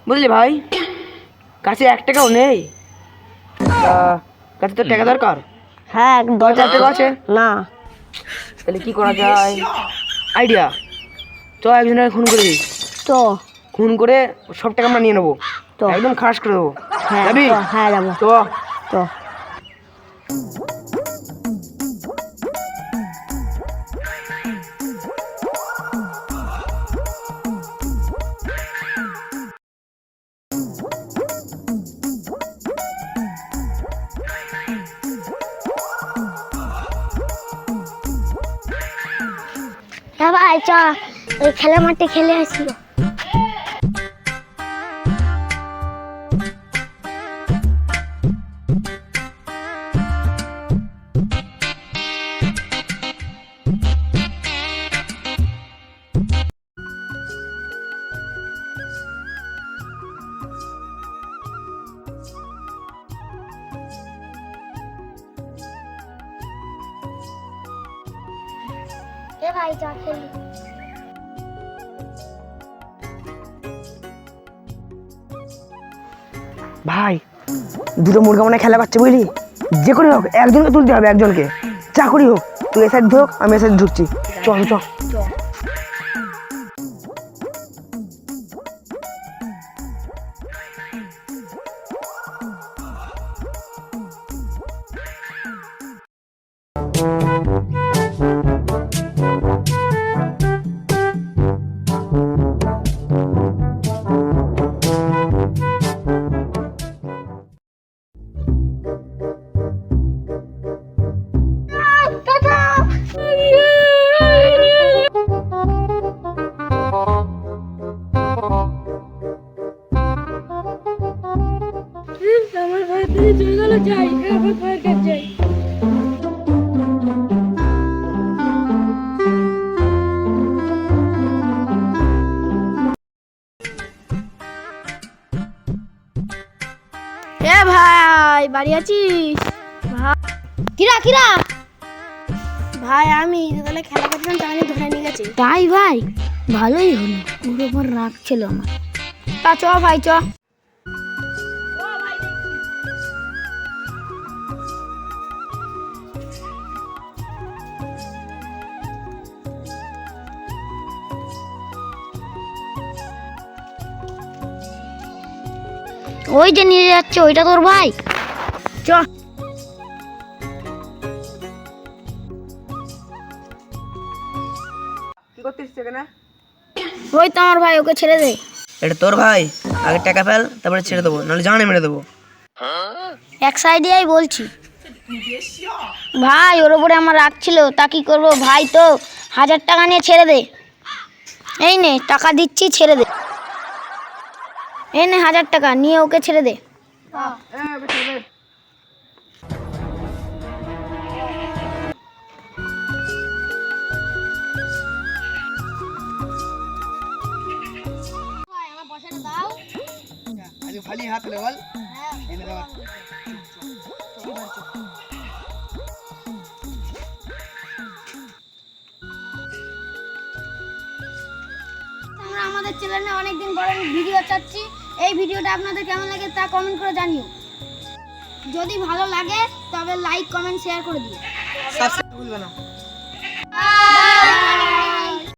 বুঝলি ভাই, কাছে 1 টাকাও নেই। কাছে তো টাকা দরকার। হ্যাঁ 1000 টাকা আছে না। তাহলে কি করা যায়? আইডিয়া, চ একজনের খুন করে দিই। তো খুন করে সব টাকা আমরা নিয়ে নেবো, তো একদম খাস করে দেবো। হ্যাঁ যাবি? তো, হ্যাঁ যাবো। তো তো হ্যাঁ ভাই চ, ওই খেলা মাঠে খেলে আসি। এ ভাই চ খেলি। ভাই, দুটো মুরগা মনে হয় খেলা করছে বুঝলি। যে করে হোক একজনকে তুলতে হবে, একজনকে যা করি হোক। তুই এ সাইড ঢোক, আমি এ সাইড ঢুকছি। চল চল। আমার ভাই দিয়ে চলে গেল, যাই আমার ভাইয়ের কাছে যাই। এ ভাই বাড়ি আছিস? কিরা কিরা? ভাই আমি তাহলে খেলা করছিলাম, তাহলে ধরে নিয়ে গেছে। তাই ভাই, ভালোই হলো, ওর উপর রাগ ছিল আমার। তা চ ভাই চ। ওই যে নিয়ে যাচ্ছে, ওইটা তোর ভাই। চ। কি করছিস সেখানে? ওই তো আমার ভাই, ওকে ছেড়ে দে। এটা তোর ভাই, আগে টাকা ফেল, তারপরে ছেড়ে দেবো, নাহলে জানে মেরে দেবো। এক সাইডেই বলছি ভাই, ওর উপরে আমার রাগ ছিল, তা কি করবো ভাই? তো 1000 টাকা নিয়ে ছেড়ে দে। এই নে টাকা দিচ্ছি, ছেড়ে দে। এই নে 1000 টাকা নিয়ে ওকে ছেড়ে দে। আজ খালি হাত লে বল। এনে দাও। আমরা আমাদের চ্যানেলে অনেকদিন পরে ভিডিও চাচ্ছি। এই ভিডিওটা আপনাদের কেমন লাগে তা কমেন্ট করে জানিও। যদি ভালো লাগে তবে লাইক কমেন্ট শেয়ার করে দিও। সাবস্ক্রাইব ভুলবে না।